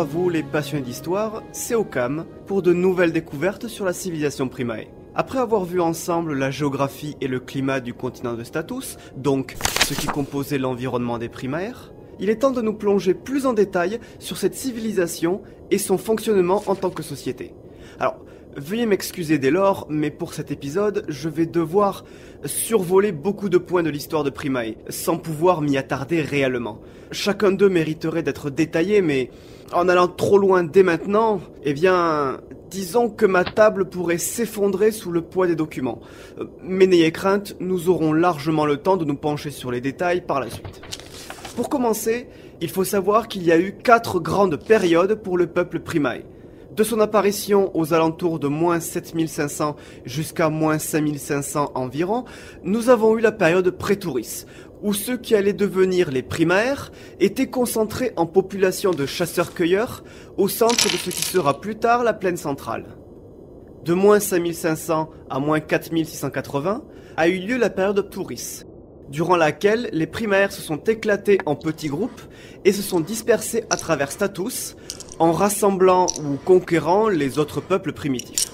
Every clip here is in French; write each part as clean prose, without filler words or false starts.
à vous les passionnés d'histoire, c'est Occam pour de nouvelles découvertes sur la civilisation Primae. Après avoir vu ensemble la géographie et le climat du continent de Status, donc ce qui composait l'environnement des primaires, il est temps de nous plonger plus en détail sur cette civilisation et son fonctionnement en tant que société. Alors, veuillez m'excuser dès lors, mais pour cet épisode, je vais devoir survoler beaucoup de points de l'histoire de Primae, sans pouvoir m'y attarder réellement. Chacun d'eux mériterait d'être détaillé, mais en allant trop loin dès maintenant, eh bien, disons que ma table pourrait s'effondrer sous le poids des documents. Mais n'ayez crainte, nous aurons largement le temps de nous pencher sur les détails par la suite. Pour commencer, il faut savoir qu'il y a eu 4 grandes périodes pour le peuple Primae. De son apparition aux alentours de -7500 jusqu'à -5500 environ, nous avons eu la période Prétouris, où ceux qui allaient devenir les primaires étaient concentrés en population de chasseurs-cueilleurs au centre de ce qui sera plus tard la plaine centrale. De -5500 à -4680 a eu lieu la période Touris, durant laquelle les primaires se sont éclatés en petits groupes et se sont dispersés à travers Status, en rassemblant ou conquérant les autres peuples primitifs.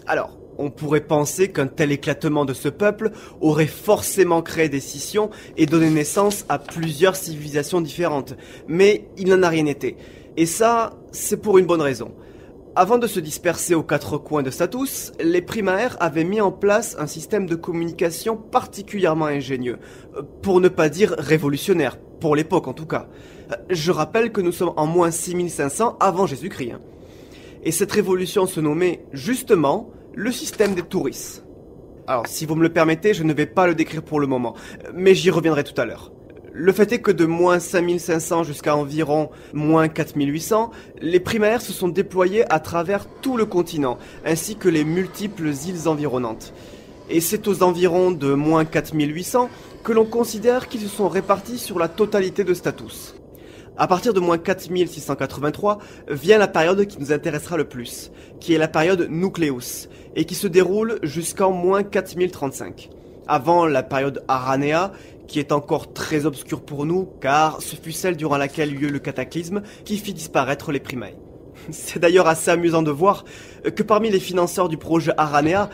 Alors, on pourrait penser qu'un tel éclatement de ce peuple aurait forcément créé des scissions et donné naissance à plusieurs civilisations différentes, mais il n'en a rien été. Et ça, c'est pour une bonne raison. Avant de se disperser aux 4 coins de Status, les primaires avaient mis en place un système de communication particulièrement ingénieux, pour ne pas dire révolutionnaire, pour l'époque en tout cas. Je rappelle que nous sommes en -6500 avant Jésus-Christ. Et cette révolution se nommait justement le système des Touris. Alors si vous me le permettez, je ne vais pas le décrire pour le moment, mais j'y reviendrai tout à l'heure. Le fait est que de -5500 jusqu'à environ -4800, les primaires se sont déployés à travers tout le continent, ainsi que les multiples îles environnantes. Et c'est aux environs de -4800 que l'on considère qu'ils se sont répartis sur la totalité de Status. À partir de -4683 vient la période qui nous intéressera le plus, qui est la période Nucleus, et qui se déroule jusqu'en -4035, avant la période Aranea, qui est encore très obscure pour nous, car ce fut celle durant laquelle eut lieu le cataclysme qui fit disparaître les Primae. C'est d'ailleurs assez amusant de voir que parmi les financeurs du projet Aranea,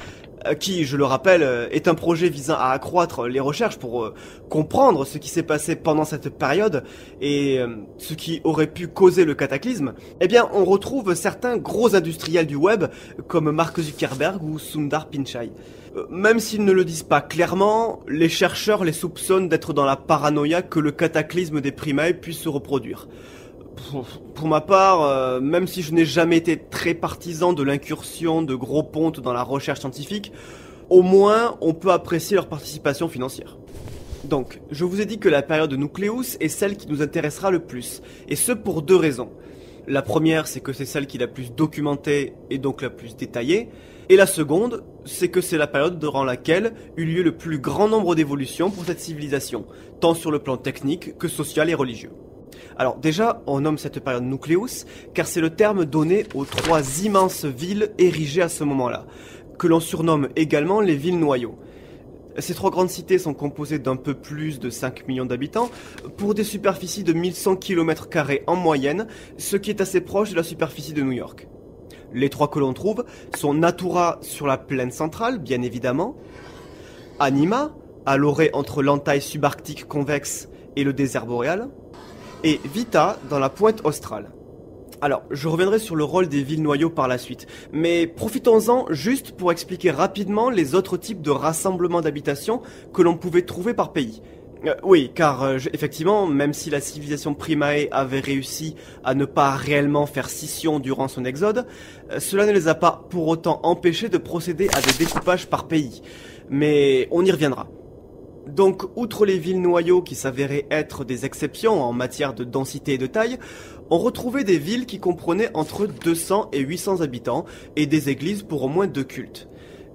qui, je le rappelle, est un projet visant à accroître les recherches pour comprendre ce qui s'est passé pendant cette période et ce qui aurait pu causer le cataclysme, eh bien on retrouve certains gros industriels du web comme Mark Zuckerberg ou Sundar Pichai. Même s'ils ne le disent pas clairement, les chercheurs les soupçonnent d'être dans la paranoïa que le cataclysme des Primae puisse se reproduire. Pour ma part, même si je n'ai jamais été très partisan de l'incursion de gros pontes dans la recherche scientifique, au moins on peut apprécier leur participation financière. Donc, je vous ai dit que la période Nucleus est celle qui nous intéressera le plus, et ce pour 2 raisons. La première, c'est que c'est celle qui est la plus documentée et donc la plus détaillée, et la seconde, c'est que c'est la période durant laquelle eut lieu le plus grand nombre d'évolutions pour cette civilisation, tant sur le plan technique que social et religieux. Alors déjà, on nomme cette période Nucleus, car c'est le terme donné aux 3 immenses villes érigées à ce moment-là, que l'on surnomme également les villes noyaux. Ces 3 grandes cités sont composées d'un peu plus de 5 millions d'habitants, pour des superficies de 1100 km² en moyenne, ce qui est assez proche de la superficie de New York. Les 3 que l'on trouve sont Natura sur la plaine centrale, bien évidemment, Anima, à l'orée entre l'entaille subarctique convexe et le désert boréal, et Vita dans la pointe australe. Alors, je reviendrai sur le rôle des villes noyaux par la suite, mais profitons-en juste pour expliquer rapidement les autres types de rassemblements d'habitations que l'on pouvait trouver par pays. Oui, car effectivement, même si la civilisation Primae avait réussi à ne pas réellement faire scission durant son exode, cela ne les a pas pour autant empêchés de procéder à des découpages par pays. Mais on y reviendra. Donc, outre les villes noyaux qui s'avéraient être des exceptions en matière de densité et de taille, on retrouvait des villes qui comprenaient entre 200 et 800 habitants et des églises pour au moins 2 cultes.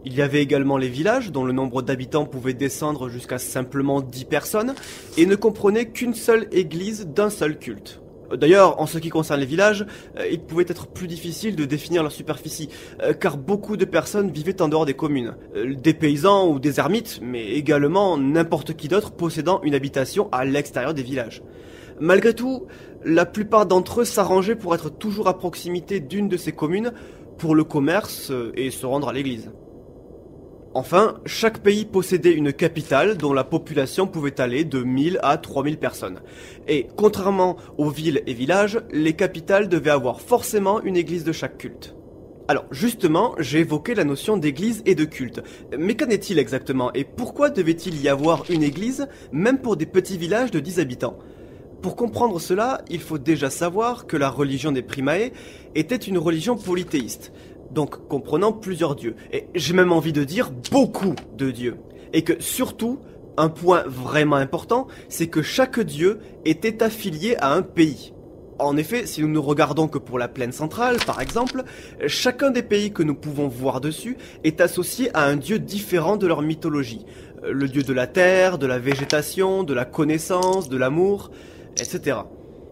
Il y avait également les villages dont le nombre d'habitants pouvait descendre jusqu'à simplement 10 personnes et ne comprenaient qu'une seule église d'un seul culte. D'ailleurs, en ce qui concerne les villages, il pouvait être plus difficile de définir leur superficie, car beaucoup de personnes vivaient en dehors des communes. Des paysans ou des ermites, mais également n'importe qui d'autre possédant une habitation à l'extérieur des villages. Malgré tout, la plupart d'entre eux s'arrangeaient pour être toujours à proximité d'une de ces communes pour le commerce et se rendre à l'église. Enfin, chaque pays possédait une capitale dont la population pouvait aller de 1000 à 3000 personnes. Et contrairement aux villes et villages, les capitales devaient avoir forcément une église de chaque culte. Alors justement, j'ai évoqué la notion d'église et de culte. Mais qu'en est-il exactement et pourquoi devait-il y avoir une église même pour des petits villages de 10 habitants ? Pour comprendre cela, il faut déjà savoir que la religion des Primae était une religion polythéiste, donc comprenant plusieurs dieux, et j'ai même envie de dire beaucoup de dieux. Et que surtout, un point vraiment important, c'est que chaque dieu était affilié à un pays. En effet, si nous ne regardons que pour la plaine centrale, par exemple, chacun des pays que nous pouvons voir dessus est associé à un dieu différent de leur mythologie. Le dieu de la terre, de la végétation, de la connaissance, de l'amour, etc.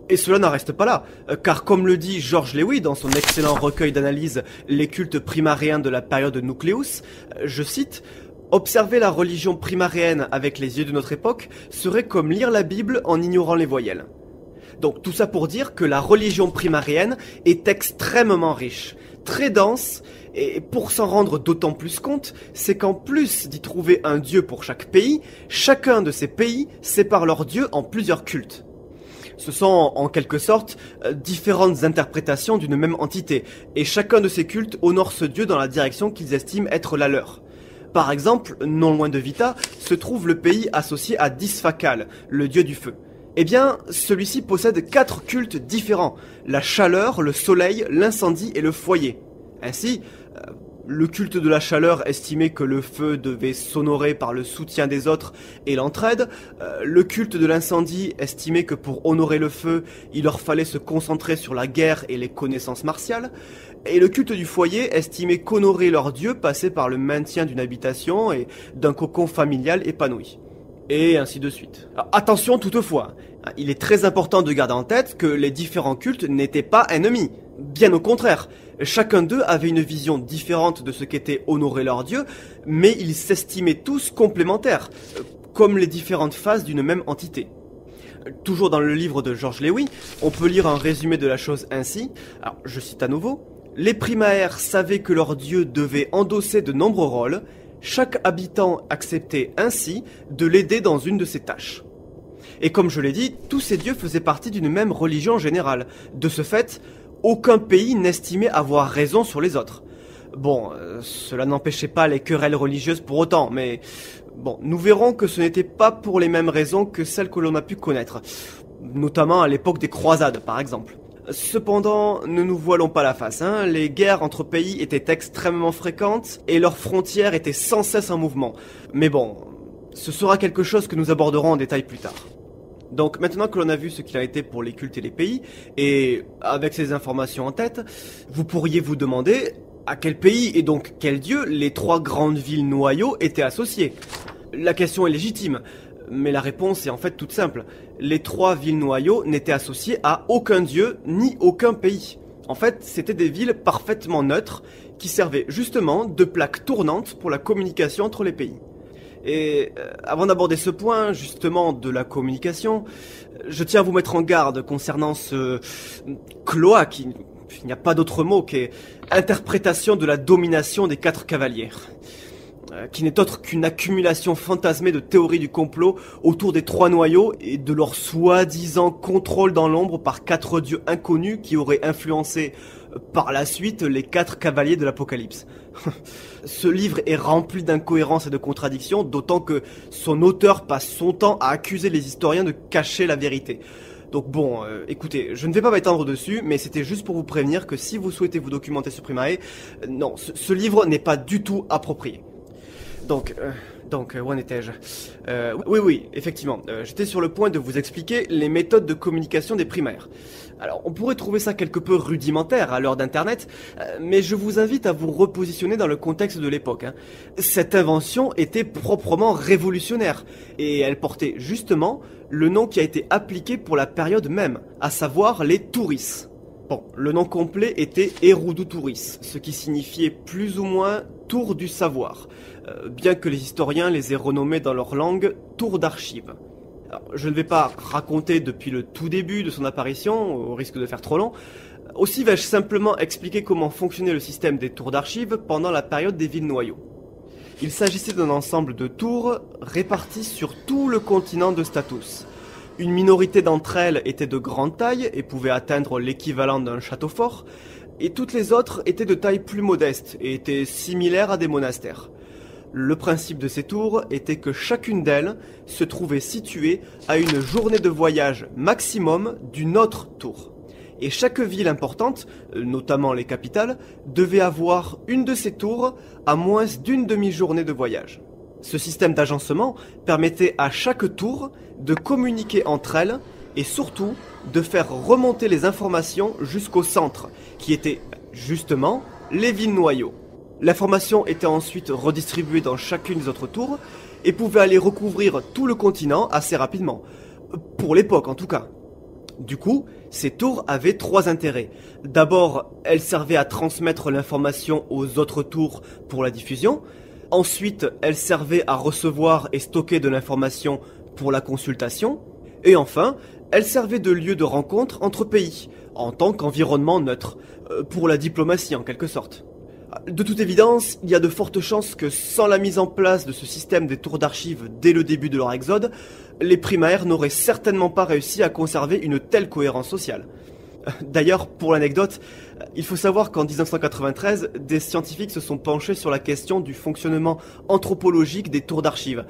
Et cela n'en reste pas là, car comme le dit George Lewy dans son excellent recueil d'analyse Les cultes primaréens de la période Nucleus, je cite « Observer la religion primaréenne avec les yeux de notre époque serait comme lire la Bible en ignorant les voyelles ». Donc tout ça pour dire que la religion primaréenne est extrêmement riche, très dense, et pour s'en rendre d'autant plus compte, c'est qu'en plus d'y trouver un dieu pour chaque pays, chacun de ces pays sépare leur dieu en plusieurs cultes. Ce sont en quelque sorte différentes interprétations d'une même entité, et chacun de ces cultes honore ce dieu dans la direction qu'ils estiment être la leur. Par exemple, non loin de Vita, se trouve le pays associé à Disfacal, le dieu du feu. Eh bien, celui-ci possède 4 cultes différents, la chaleur, le soleil, l'incendie et le foyer. Ainsi, le culte de la chaleur estimait que le feu devait s'honorer par le soutien des autres et l'entraide. Le culte de l'incendie estimait que pour honorer le feu, il leur fallait se concentrer sur la guerre et les connaissances martiales. Et le culte du foyer estimait qu'honorer leur dieu passait par le maintien d'une habitation et d'un cocon familial épanoui. Et ainsi de suite. Alors, attention toutefois, il est très important de garder en tête que les différents cultes n'étaient pas ennemis. Bien au contraire, chacun d'eux avait une vision différente de ce qu'était honorer leur dieu, mais ils s'estimaient tous complémentaires, comme les différentes phases d'une même entité. Toujours dans le livre de George Lewy, on peut lire un résumé de la chose ainsi, alors je cite à nouveau, « Les primaires savaient que leur dieu devait endosser de nombreux rôles, chaque habitant acceptait ainsi de l'aider dans une de ses tâches. » Et comme je l'ai dit, tous ces dieux faisaient partie d'une même religion générale. De ce fait, aucun pays n'estimait avoir raison sur les autres. Bon, cela n'empêchait pas les querelles religieuses pour autant, mais bon, nous verrons que ce n'était pas pour les mêmes raisons que celles que l'on a pu connaître, notamment à l'époque des croisades par exemple. Cependant, ne nous voilons pas la face, les guerres entre pays étaient extrêmement fréquentes et leurs frontières étaient sans cesse en mouvement. Mais bon, ce sera quelque chose que nous aborderons en détail plus tard. Donc maintenant que l'on a vu ce qu'il a été pour les cultes et les pays, et avec ces informations en tête, vous pourriez vous demander à quel pays et donc quel dieu les 3 grandes villes noyaux étaient associées. La question est légitime, mais la réponse est en fait toute simple. Les 3 villes noyaux n'étaient associées à aucun dieu ni aucun pays. En fait, c'était des villes parfaitement neutres qui servaient justement de plaques tournantes pour la communication entre les pays. Et avant d'aborder ce point, justement, de la communication, je tiens à vous mettre en garde concernant ce cloaque, il n'y a pas d'autre mot qu'est interprétation de la domination des 4 cavaliers, qui n'est autre qu'une accumulation fantasmée de théories du complot autour des 3 noyaux et de leur soi-disant contrôle dans l'ombre par 4 dieux inconnus qui auraient influencé par la suite les 4 cavaliers de l'Apocalypse. Ce livre est rempli d'incohérences et de contradictions, d'autant que son auteur passe son temps à accuser les historiens de cacher la vérité. Donc bon, écoutez, je ne vais pas m'étendre dessus, mais c'était juste pour vous prévenir que si vous souhaitez vous documenter sur Primae, non, ce livre n'est pas du tout approprié. Donc, où en étais-je ? Oui, effectivement, j'étais sur le point de vous expliquer les méthodes de communication des primaires. Alors, on pourrait trouver ça quelque peu rudimentaire à l'heure d'Internet, mais je vous invite à vous repositionner dans le contexte de l'époque. Cette invention était proprement révolutionnaire, et elle portait justement le nom qui a été appliqué pour la période même, à savoir les Touris. Bon, le nom complet était Erudutouris, ce qui signifiait plus ou moins tour du savoir, bien que les historiens les aient renommés dans leur langue tour d'archives. Alors, je ne vais pas raconter depuis le tout début de son apparition, au risque de faire trop long. Aussi vais-je simplement expliquer comment fonctionnait le système des tours d'archives pendant la période des villes noyaux. Il s'agissait d'un ensemble de tours réparties sur tout le continent de Status. Une minorité d'entre elles étaient de grande taille et pouvaient atteindre l'équivalent d'un château fort, et toutes les autres étaient de taille plus modeste et étaient similaires à des monastères. Le principe de ces tours était que chacune d'elles se trouvait située à une journée de voyage maximum d'une autre tour. Et chaque ville importante, notamment les capitales, devait avoir une de ces tours à moins d'une demi-journée de voyage. Ce système d'agencement permettait à chaque tour de communiquer entre elles et surtout de faire remonter les informations jusqu'au centre, qui était justement les villes noyaux. L'information était ensuite redistribuée dans chacune des autres tours et pouvait aller recouvrir tout le continent assez rapidement. Pour l'époque en tout cas. Du coup, ces tours avaient trois intérêts. D'abord, elles servaient à transmettre l'information aux autres tours pour la diffusion. Ensuite, elles servaient à recevoir et stocker de l'information pour la consultation. Et enfin, elles servaient de lieu de rencontre entre pays, en tant qu'environnement neutre, pour la diplomatie en quelque sorte. De toute évidence, il y a de fortes chances que sans la mise en place de ce système des tours d'archives dès le début de leur exode, les primaires n'auraient certainement pas réussi à conserver une telle cohérence sociale. D'ailleurs, pour l'anecdote, il faut savoir qu'en 1993, des scientifiques se sont penchés sur la question du fonctionnement anthropologique des tours d'archives.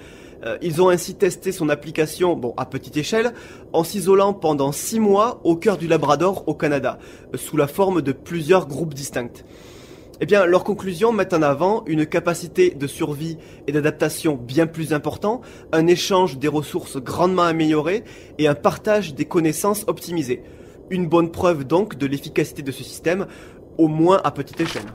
Ils ont ainsi testé son application, à petite échelle, en s'isolant pendant 6 mois au cœur du Labrador au Canada, sous la forme de plusieurs groupes distincts. Eh bien, leurs conclusions mettent en avant une capacité de survie et d'adaptation bien plus important, un échange des ressources grandement amélioré et un partage des connaissances optimisé. Une bonne preuve donc de l'efficacité de ce système, au moins à petite échelle.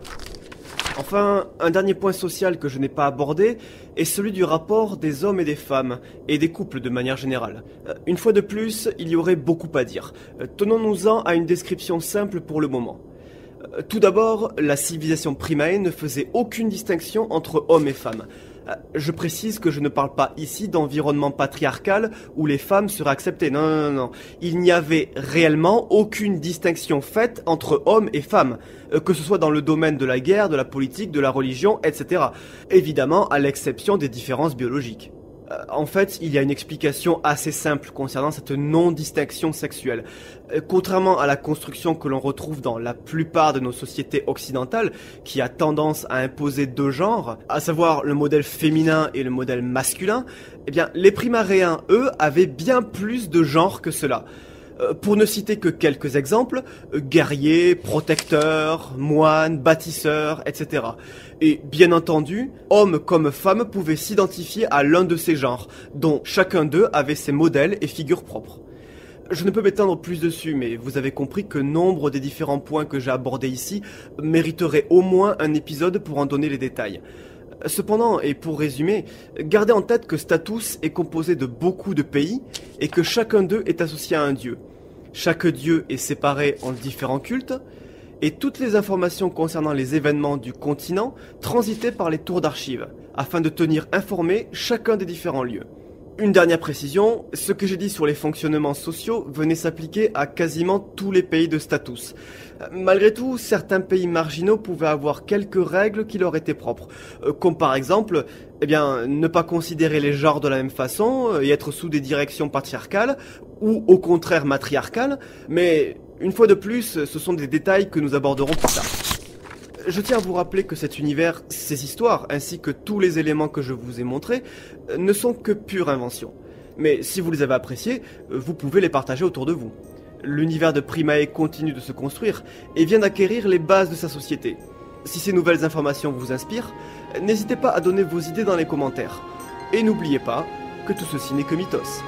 Enfin, un dernier point social que je n'ai pas abordé est celui du rapport des hommes et des femmes, et des couples de manière générale. Une fois de plus, il y aurait beaucoup à dire. Tenons-nous-en à une description simple pour le moment. Tout d'abord, la civilisation Primae ne faisait aucune distinction entre hommes et femmes. Je précise que je ne parle pas ici d'environnement patriarcal où les femmes seraient acceptées. Non. Il n'y avait réellement aucune distinction faite entre hommes et femmes, que ce soit dans le domaine de la guerre, de la politique, de la religion, etc. Évidemment, à l'exception des différences biologiques. En fait, il y a une explication assez simple concernant cette non-distinction sexuelle. Contrairement à la construction que l'on retrouve dans la plupart de nos sociétés occidentales, qui a tendance à imposer deux genres, à savoir le modèle féminin et le modèle masculin, eh bien, les primaréens, eux, avaient bien plus de genres que cela. Pour ne citer que quelques exemples, guerriers, protecteurs, moines, bâtisseurs, etc. Et bien entendu, hommes comme femmes pouvaient s'identifier à l'un de ces genres, dont chacun d'eux avait ses modèles et figures propres. Je ne peux m'étendre plus dessus, mais vous avez compris que nombre des différents points que j'ai abordés ici mériteraient au moins un épisode pour en donner les détails. Cependant, et pour résumer, gardez en tête que Status est composé de beaucoup de pays et que chacun d'eux est associé à un dieu. Chaque dieu est séparé en différents cultes et toutes les informations concernant les événements du continent transitaient par les tours d'archives afin de tenir informé chacun des différents lieux. Une dernière précision, ce que j'ai dit sur les fonctionnements sociaux venait s'appliquer à quasiment tous les pays de Status. Malgré tout, certains pays marginaux pouvaient avoir quelques règles qui leur étaient propres, comme par exemple, ne pas considérer les genres de la même façon et être sous des directions patriarcales, ou au contraire matriarcales, mais une fois de plus, ce sont des détails que nous aborderons plus tard. Je tiens à vous rappeler que cet univers, ces histoires, ainsi que tous les éléments que je vous ai montrés, ne sont que pure invention. Mais si vous les avez appréciés, vous pouvez les partager autour de vous. L'univers de Primae continue de se construire et vient d'acquérir les bases de sa société. Si ces nouvelles informations vous inspirent, n'hésitez pas à donner vos idées dans les commentaires. Et n'oubliez pas que tout ceci n'est que mythos.